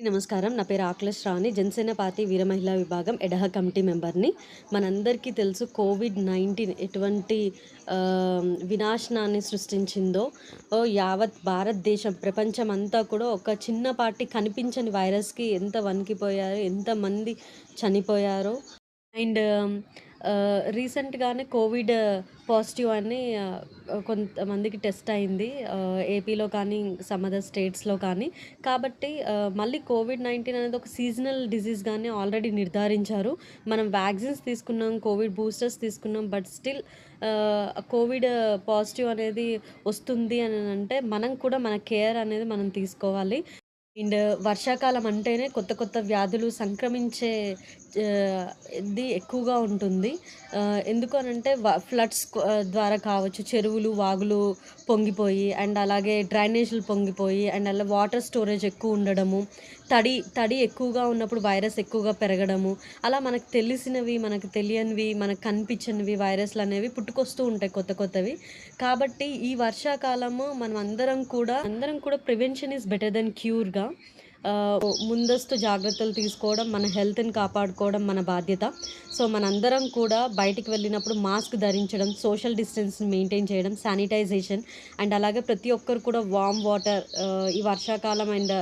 నమస్కారం. నా పేరు ఆకుల శ్రావణి. జనసేన పార్టీ వీర మహిళా విభాగం ఎడహ కమిటీ మెంబర్‌ని. మనందరికీ తెలుసు కోవిడ్-19 ఎటువంటి వినాశనాన్ని సృష్టించిందో. యావత్ భారతదేశం, ప్రపంచమంతా కూడా ఒక చిన్నపాటి కనిపించని వైరస్‌కి ఎంత వణికిపోయారో, ఎంతమంది చనిపోయారో. అండ్ రీసెంట్‌గానే కోవిడ్ పాజిటివ్ అని కొంతమందికి టెస్ట్ అయింది. ఏపీలో కానీ, సమ్ అదర్ స్టేట్స్‌లో కానీ. కాబట్టి మళ్ళీ కోవిడ్-19 అనేది ఒక సీజనల్ డిసీజ్‌గానే ఆల్రెడీ నిర్ధారించారు. మనం వ్యాక్సిన్స్ తీసుకున్నాం, కోవిడ్ బూస్టర్స్ తీసుకున్నాం. బట్ స్టిల్ కోవిడ్ పాజిటివ్ అనేది వస్తుంది అనంటే మనం కూడా మన కేర్ అనేది మనం తీసుకోవాలి. అండ్ వర్షాకాలం అంటేనే కొత్త కొత్త వ్యాధులు సంక్రమించే ఇది ఎక్కువగా ఉంటుంది. ఎందుకు అనంటే ఫ్లడ్స్ ద్వారా కావచ్చు, చెరువులు, వాగులు పొంగిపోయి అండ్ అలాగే డ్రైనేజ్‌లు పొంగిపోయి అండ్ అలా వాటర్ స్టోరేజ్ ఎక్కువ ఉండడము, తడి ఎక్కువగా ఉన్నప్పుడు వైరస్ ఎక్కువగా పెరగడము, అలా మనకు తెలిసినవి, మనకు తెలియనివి, మనకు కనిపించనివి వైరస్‌లనేవి పుట్టుకొస్తూ ఉంటాయి కొత్త కొత్తవి. కాబట్టి ఈ వర్షాకాలము అందరం కూడా ప్రివెన్షన్ ఈజ్ బెటర్ దెన్ క్యూర్‌గా ముందస్తు జాగ్రత్తలు తీసుకోవడం, మన హెల్త్‌ని కాపాడుకోవడం మన బాధ్యత. సో, మనందరం కూడా బయటికి వెళ్ళినప్పుడు మాస్క్ ధరించడం, సోషల్ డిస్టెన్స్‌ని మెయింటైన్ చేయడం, శానిటైజేషన్ అండ్ అలాగే ప్రతి ఒక్కరు కూడా వార్మ్ వాటర్ ఈ వర్షాకాలం అండ్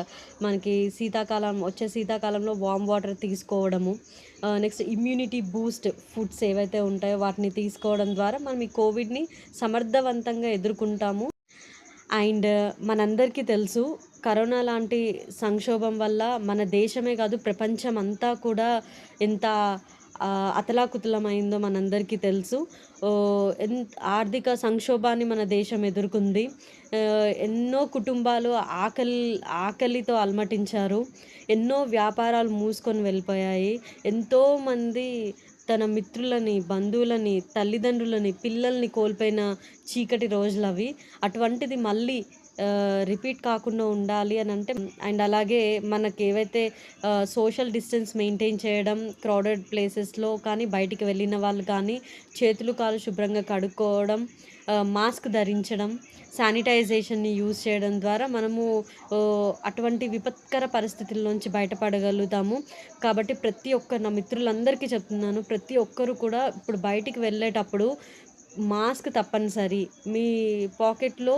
మనకి శీతాకాలంలో వార్మ్ వాటర్ తీసుకోవడము. నెక్స్ట్ ఇమ్యూనిటీ బూస్ట్ ఫుడ్స్ ఏవైతే ఉంటాయో వాటిని తీసుకోవడం ద్వారా మనం ఈ కోవిడ్‌ని సమర్థవంతంగా ఎదుర్కొంటాము. అండ్ మనందరికీ తెలుసు కరోనా లాంటి సంక్షోభం వల్ల మన దేశమే కాదు ప్రపంచమంతా కూడా ఎంత అతలాకుతలమైందో మనందరికీ తెలుసు. ఆర్థిక సంక్షోభాన్ని మన దేశం ఎదుర్కొంది. ఎన్నో కుటుంబాలు ఆకలితో అలమటించారు. ఎన్నో వ్యాపారాలు మూసుకొని వెళ్ళిపోయాయి. ఎంతోమంది తన మిత్రులని, బంధువులని, తల్లిదండ్రులని, పిల్లల్ని కోల్పోయిన చీకటి రోజులవి. అటువంటిది మళ్ళీ రిపీట్ కాకుండా ఉండాలి అనంటే అండ్ అలాగే మనకేవైతే సోషల్ డిస్టెన్స్ మెయింటైన్ చేయడం, క్రౌడెడ్ ప్లేసెస్‌లో కానీ, బయటికి వెళ్ళిన వాళ్ళు కానీ, చేతులు, కాళ్ళు శుభ్రంగా కడుక్కోవడం, మాస్క్ ధరించడం, శానిటైజేషన్‌ని యూజ్ చేయడం ద్వారా మనము అటువంటి విపత్కర పరిస్థితుల్లోంచి బయటపడగలుగుతాము. కాబట్టి నా మిత్రులందరికీ చెప్తున్నాను. ప్రతి ఒక్కరు కూడా ఇప్పుడు బయటికి వెళ్ళేటప్పుడు మాస్క్ తప్పనిసరి. మీ పాకెట్‌లో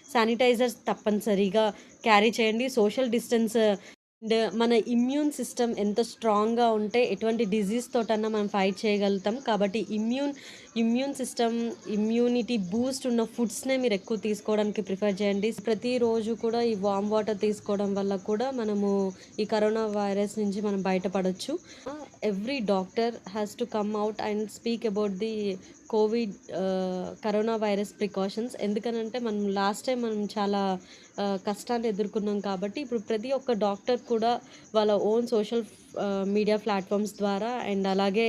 శానిటైజర్స్ తప్పనిసరిగా క్యారీ చేయండి. సోషల్ డిస్టెన్స్ అండ్ మన ఇమ్యూన్ సిస్టమ్ ఎంత స్ట్రాంగ్‌గా ఉంటే ఎటువంటి డిసీజ్ తోటన్నా మనం ఫైట్ చేయగలుగుతాం. కాబట్టి ఇమ్యూన్ సిస్టమ్, ఇమ్యూనిటీ బూస్ట్ ఉన్న ఫుడ్స్‌నే మీరు ఎక్కువ తీసుకోవడానికి ప్రిఫర్ చేయండి. ప్రతిరోజు కూడా ఈ వార్మ్ వాటర్ తీసుకోవడం వల్ల కూడా మనము ఈ కరోనా వైరస్ నుంచి మనం బయటపడొచ్చు. Every doctor has to come out and speak about the Covid corona virus precautions. ఎందుకనంటే లాస్ట్ టైం మనం చాలా కష్టాన్ని ఎదుర్కొన్నాం కాబట్టి ఇప్పుడు ప్రతి ఒక్క డాక్టర్ కూడా వాళ్ళ ఓన్ సోషల్ మీడియా ప్లాట్‌ఫామ్స్ ద్వారా అండ్ అలాగే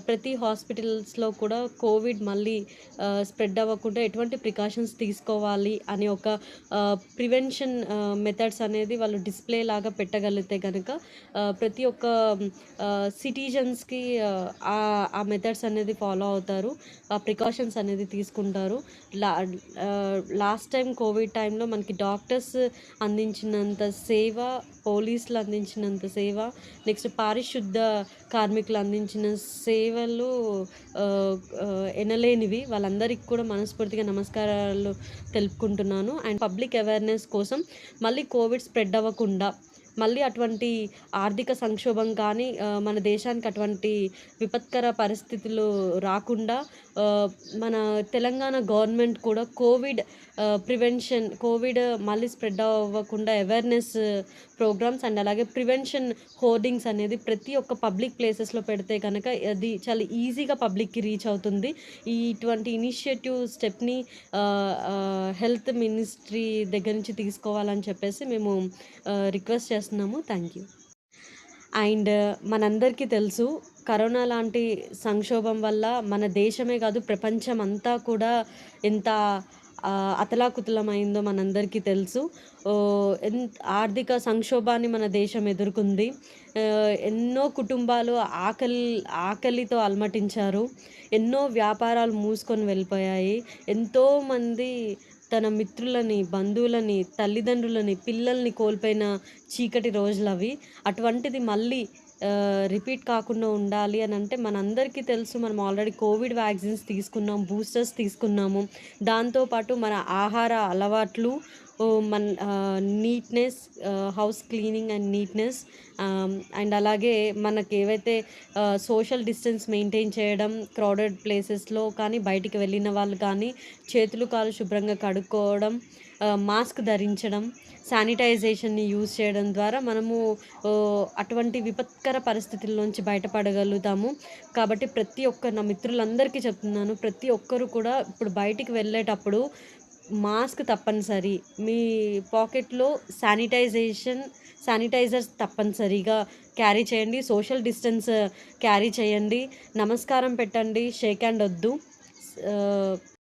ప్రతి హాస్పిటల్స్‌లో కూడా కోవిడ్ మళ్ళీ స్ప్రెడ్ అవ్వకుండా ఎటువంటి ప్రికాషన్స్ తీసుకోవాలి అని ఒక ప్రివెన్షన్ మెథడ్స్ అనేది వాళ్ళు డిస్‌ప్లే లాగా పెట్టగలిగితే గనక ప్రతి ఒక్క సిటిజన్స్‌కి ఆ మెథడ్స్ అనేది ఫాలో అవుతారు. ఆ ప్రికాషన్స్ అనేది తీసుకుంటారు. లా లాస్ట్ టైం కోవిడ్ టైంలో మనకి డాక్టర్స్ అందించినంత సేవ, పోలీసులు అందించినంత సేవ, నెక్స్ట్ పారిశుద్ధ కార్మికులు అందించిన సేవలు ఎనలేనివి. వాళ్ళందరికీ కూడా మనస్ఫూర్తిగా నమస్కారాలు తెలుపుకుంటున్నాను. అండ్ పబ్లిక్ అవేర్‌నెస్ కోసం మళ్ళీ కోవిడ్ స్ప్రెడ్ అవ్వకుండా, మళ్ళీ అటువంటి ఆర్థిక సంక్షోభం కానీ, మన దేశానికి అటువంటి విపత్కర పరిస్థితులు రాకుండా మన తెలంగాణ గవర్నమెంట్ కూడా కోవిడ్ మళ్ళీ స్ప్రెడ్ అవ్వకుండా అవేర్‌నెస్ ప్రోగ్రామ్స్ అండ్ అలాగే ప్రివెన్షన్ హోర్డింగ్స్ అనేది ప్రతి ఒక్క పబ్లిక్ ప్లేసెస్‌లో పెడితే గనక అది చాలా ఈజీగా పబ్లిక్‌కి రీచ్ అవుతుంది. ఇటువంటి ఇనిషియేటివ్ స్టెప్‌ని హెల్త్ మినిస్ట్రీ దగ్గర నుంచి తీసుకోవాలని చెప్పేసి మేము రిక్వెస్ట్ చేస్తున్నాము. Thank you. అండ్ మనందరికీ తెలుసు కరోనా లాంటి సంక్షోభం వల్ల మన దేశమే కాదు ప్రపంచమంతా కూడా ఎంత అతలాకుతలమైందో మనందరికీ తెలుసు. ఆర్థిక సంక్షోభాన్ని మన దేశం ఎదుర్కొంది. ఎన్నో కుటుంబాలు ఆకలితో అలమటించారు. ఎన్నో వ్యాపారాలు మూసుకొని వెళ్ళిపోయాయి. ఎంతోమంది తన మిత్రులని, బంధువులని, తల్లిదండ్రులని, పిల్లల్ని కోల్పోయిన చీకటి రోజులవి. అటువంటిది మళ్ళీ రిపీట్ కాకుండా ఉండాలి అనంటే మనందరికీ తెలుసు మనం ఆల్రెడీ కోవిడ్ వ్యాక్సిన్స్ తీసుకున్నాం, బూస్టర్స్ తీసుకున్నాము. దాంతో పాటు మన ఆహార అలవాట్లు, neatness, house cleaning and neatness, and అలాగే మనకేవైతే సోషల్ డిస్టెన్స్ మెయింటైన్ చేయడం, క్రౌడెడ్ ప్లేసెస్‌లో కానీ, బయటికి వెళ్ళిన వాళ్ళు కానీ చేతులు, కాళ్ళు శుభ్రంగా కడుక్కోవడం, మాస్క్ ధరించడం, శానిటైజేషన్‌ని యూజ్ చేయడం ద్వారా మనము అటువంటి విపత్కర పరిస్థితుల్లోంచి బయటపడగలుగుతాము. కాబట్టి ప్రతి ఒక్క నా మిత్రులందరికీ చెప్తున్నాను. ప్రతి ఒక్కరు కూడా ఇప్పుడు బయటికి వెళ్ళేటప్పుడు మాస్క్ తప్పనిసరి. మీ పాకెట్‌లో శానిటైజర్స్ తప్పనిసరిగా క్యారీ చేయండి. సోషల్ డిస్టెన్స్ క్యారీ చేయండి. నమస్కారం పెట్టండి. షేక్ హ్యాండ్ ఒద్దు.